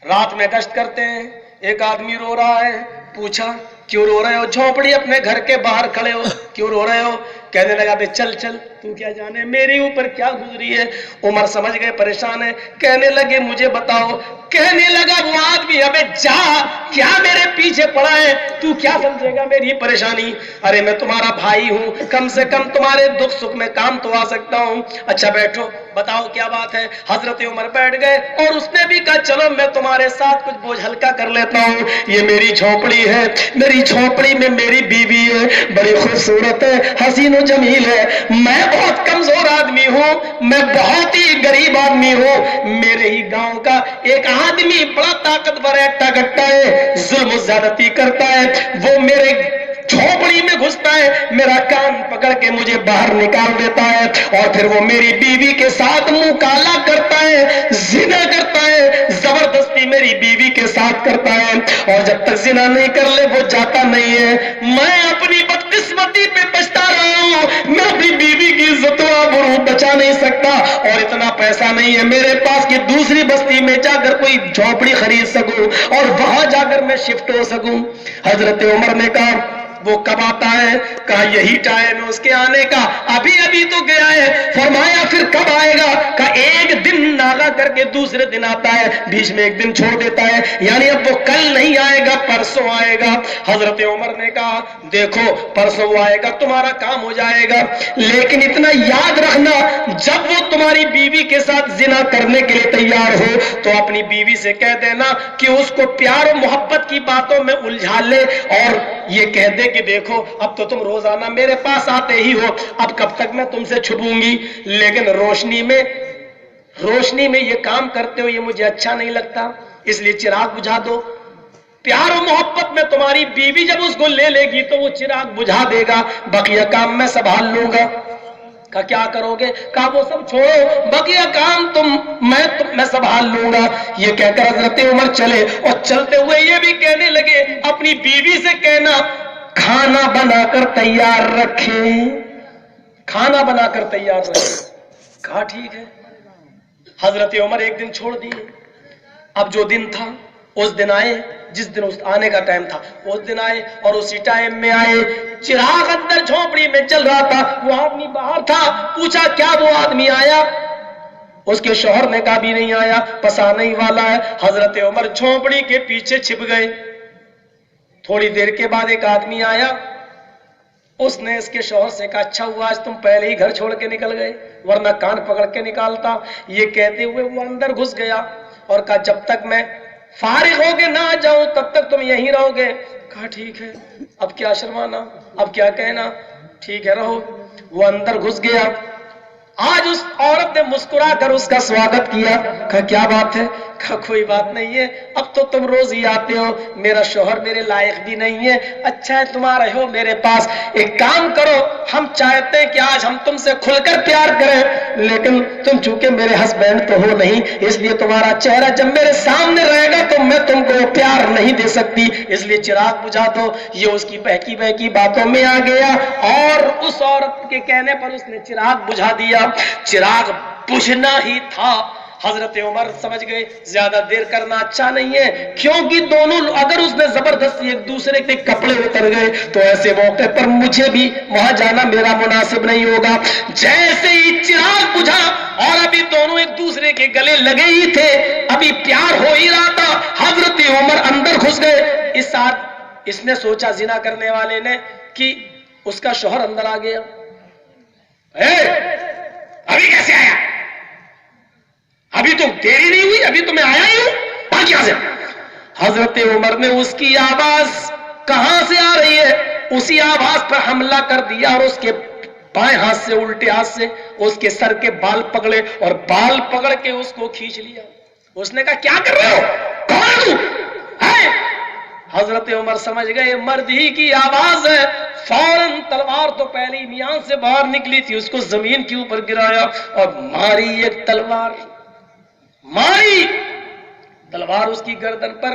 رات میں گشت کرتے ہیں، ایک آدمی رو رہا ہے، پوچھا کیوں رو رہے ہو؟ جھونپڑی اپنے گھر کے باہر کھڑے ہو، کیوں رو رہے ہو؟ کہنے لگا بے چل چل، تو کیا جانے میری اوپر کیا گزری ہے۔ عمر سمجھ گئے پریشان ہے، کہنے لگے مجھے بتاؤ۔ کہنے لگا وہ آدمی ابے جا، کیا میرے پیچھے پڑا ہے؟ تو کیا سمجھے گا میری پریشانی؟ ارے میں تمہارا بھائی ہوں، کم سے کم تمہارے دکھ سکھ میں کام تو آ سکتا ہوں۔ اچھا بیٹھو، بتاؤ کیا بات ہے۔ حضرت عمر بیٹھ گئے اور اس نے بھی کہا چلو میں تمہارے ساتھ کچھ بوجھ ہلکا کر لیتا ہوں۔ یہ میری جھونپڑی ہے، میری جھونپڑی میں میری بیوی ہے، بڑی خوبصورت ہے، حسین و جمیل ہے۔ میں بہت کمزور آدمی ہوں، میں بہت ہی غریب آدمی ہوں۔ میرے ہی گاؤں کا ایک آدمی بڑا طاقتور ہے، ٹگٹا ہے، ظلم و زیادتی کرتا ہے، وہ میرے جھونپڑی میں گھستا ہے، میرا کان پکڑ کے مجھے باہر نکال دیتا ہے، اور پھر وہ میری بیوی کے ساتھ منہ کالا کرتا ہے، زنا کرتا ہے، زبردستی میری بیوی کے ساتھ کرتا ہے، اور جب تک زنا نہیں کر لے وہ جاتا نہیں ہے۔ میں اپنی بدقسمتی پہ پچھتا رہا ہوں، میں اپنی بیوی کی عزت و آبرو بچا نہیں سکتا، اور اتنا پیسہ نہیں ہے میرے پاس کہ دوسری بستی میں جا کر کوئی جھونپڑی خرید سکوں اور وہاں جا کر میں شفٹ ہو سکوں۔ حضرت عمر نے کہا وہ کب آتا ہے؟ کہا یہی ٹائم ہے اس کے آنے کا، ابھی ابھی تو گیا ہے۔ فرمایا پھر کب آئے گا؟ کہا ایک دن ناغا کر کے دوسرے دن آتا ہے، بیچ میں ایک دن چھوڑ دیتا ہے، یعنی اب وہ کل نہیں آئے گا، پرسوں آئے گا۔ حضرت عمر نے کہا دیکھو پرسوں وہ آئے گا تمہارا کام ہو جائے گا، لیکن اتنا یاد رکھنا جب وہ تمہاری بیوی کے ساتھ زنا کرنے کے لیے تیار ہو تو اپنی بیوی سے کہہ دینا کہ اس کو پیار و محبت کی باتوں میں الجھا لے، اور یہ کہہ دے کہ دیکھو اب تو تم روزانہ میرے پاس آتے ہی ہو، اب کب تک میں تم سے چھپوں گی، لیکن روشنی میں یہ کام کرتے ہو یہ مجھے اچھا نہیں لگتا، اس لیے چراغ بجھا دو۔ پیار و محبت میں تمہاری بیوی جب اس کو لے لے گی تو وہ چراغ بجھا دے گا، بقیہ کام میں سنبھال لوں گا۔ کہا کیا کرو گے؟ کہا وہ سب چھوڑو، بقیہ کام میں سنبھال لوں گا۔ یہ کہہ کر حضرت عمر چلے، اور چلتے ہوئے یہ بھی کہنے لگے اپنی بیوی سے کہنا کھانا بنا کر تیار رکھیں، کھانا بنا کر تیار رکھیں۔ کہا ٹھیک ہے۔ حضرت عمر ایک دن چھوڑ دیے، اب جو دن تھا اس دن آئے، جس دن اس آنے کا ٹائم تھا اس دن آئے، اور اسی ٹائم میں آئے۔ چراغ اندر جھونپڑی میں چل رہا تھا، وہ آدمی باہر تھا، پوچھا کیا وہ آدمی آیا؟ اس کے شوہر نے کہا بھی نہیں آیا، پس آنے ہی والا ہے۔ حضرت عمر جھونپڑی کے پیچھے چھپ گئے۔ تھوڑی دیر کے بعد ایک آدمی آیا، اس نے اس کے شوہر سے کہا اچھا ہوا آج تم پہلے ہی گھر چھوڑ کے نکل گئے، ورنہ کان پکڑ کے نکالتا۔ یہ کہتے ہوئے وہ اندر گھس گیا اور کہا جب تک میں فارغ ہو کے نہ آ جاؤں تب تک تم یہیں رہو گے۔ کہا ٹھیک ہے، اب کیا شرمانا، اب کیا کہنا، ٹھیک ہے رہو۔ وہ اندر گھس گیا۔ آج اس عورت نے مسکرا کر اس کا سواگت کیا۔ کہا کیا بات ہے؟ کہا کوئی بات نہیں ہے، اب تو تم روز ہی آتے ہو، میرا شوہر میرے لائق بھی نہیں ہے، اچھا ہے تم آ رہے ہو میرے پاس، ایک کام کرو، ہم چاہتے ہیں کہ آج ہم تم سے کھل کر پیار کریں، لیکن تم چونکہ میرے ہسبینڈ تو ہو نہیں، اس لیے تمہارا چہرہ جب میرے سامنے رہے گا تو میں تم کو پیار نہیں دے سکتی، اس لیے چراغ بجھا دو۔ یہ اس کی بہکی بہکی باتوں میں آ گیا، اور اس عورت کے کہنے پر اس نے چراغ بجھا دیا۔ چراغ بجھنا ہی تھا، حضرت عمر سمجھ گئے زیادہ دیر کرنا اچھا نہیں ہے، کیونکہ دونوں اگر اس نے زبردستی ایک دوسرے کے کپڑے اتر گئے تو ایسے موقع پر مجھے بھی وہاں جانا میرا مناسب نہیں ہوگا۔ جیسے ہی چراغ بجھا اور ابھی دونوں ایک دوسرے کے گلے لگے ہی تھے، ابھی پیار ہو ہی رہا تھا، حضرت عمر اندر گھس گئے۔ اس نے سوچا زنا کرنے والے نے کہ اس کا شوہر اندر آ گیا، ابھی کیسے آیا؟ ابھی تو دیری نہیں ہوئی، ابھی تو میں آیا ہی ہوں، بھاگ یہاں سے۔ حضرت عمر نے اس کی آواز کہاں سے آ رہی ہے اسی آواز پر حملہ کر دیا، اور اس کے بائیں ہاتھ سے الٹے ہاتھ سے اس کے سر کے بال پکڑے اور بال پکڑ کے اس کو کھینچ لیا۔ اس نے کہا کیا کر رہے ہو، کون ہے تو؟ حضرت عمر سمجھ گئے مرد ہی کی آواز ہے، فوراً تلوار تو پہلے ہی میان سے باہر نکلی تھی، اس کو زمین کے اوپر گرایا اور ماری ایک تلوار، ماری تلوار اس کی گردن پر،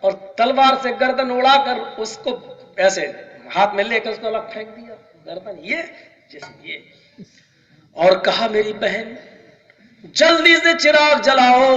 اور تلوار سے گردن اڑا کر اس کو ایسے ہاتھ میں لے کر اس کو الگ پھینک دیا، گردن یہ جسم یہ، اور کہا میری بہن جلدی سے چراغ جلاؤ۔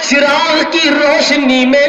چراغ کی روشنی میں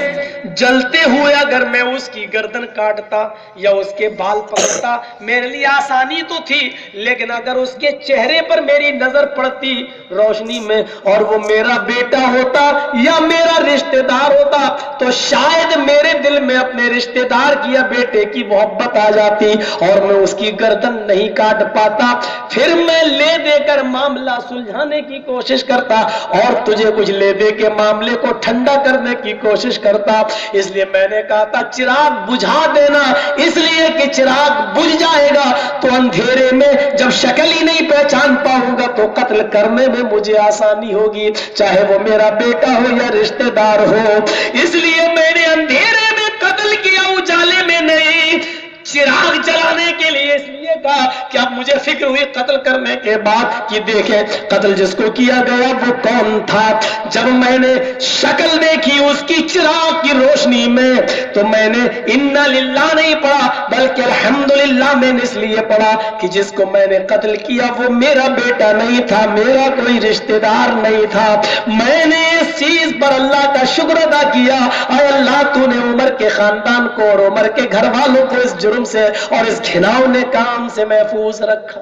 جلتے ہوئے اگر میں اس کی گردن کاٹتا یا اس کے بال پکڑتا میرے لیے آسانی تو تھی، لیکن اگر اس کے چہرے پر میری نظر پڑتی روشنی میں اور وہ میرا بیٹا ہوتا یا میرا رشتہ دار ہوتا تو شاید میرے دل میں اپنے رشتہ دار کی یا بیٹے کی محبت آ جاتی اور میں اس کی گردن نہیں کاٹ پاتا، پھر میں لے دے کر معاملہ سلجھانے کی کوشش کرتا اور تجھے کچھ لے دے کے معاملے کو ٹھنڈا کرنے کی کوشش کرتا۔ اس لیے میں نے کہا تھا چراغ بجھا دینا، اس لیے کہ چراغ بجھ جائے گا تو اندھیرے میں جب شکل ہی نہیں پہچان پاؤں گا تو قتل کرنے میں مجھے آسانی ہوگی، چاہے وہ میرا بیٹا ہو یا رشتہ دار ہو۔ اس لیے میں نے اندھیرے میں قتل کیا، اجالے میں نہیں، چراغ جلانے کے لیے اس لیے کہا کہ اب مجھے فکر ہوئی قتل کرنے کے بعد کہ دیکھیں قتل جس کو کیا گیا وہ کون تھا۔ جب میں نے شکل دیکھی اس کی چراغ کی روشنی میں تو میں نے انا للہ نہیں پڑھا بلکہ الحمدللہ میں نے اس لیے پڑھا کہ جس کو میں نے قتل کیا وہ میرا بیٹا نہیں تھا، میرا کوئی رشتہ دار نہیں تھا۔ میں نے اس چیز پر اللہ کا شکر ادا کیا، اے اللہ تو نے عمر کے خاندان کو اور عمر کے گھر والوں کو اس جرم سے اور اس گھناؤنے کام سے محفوظ رکھا۔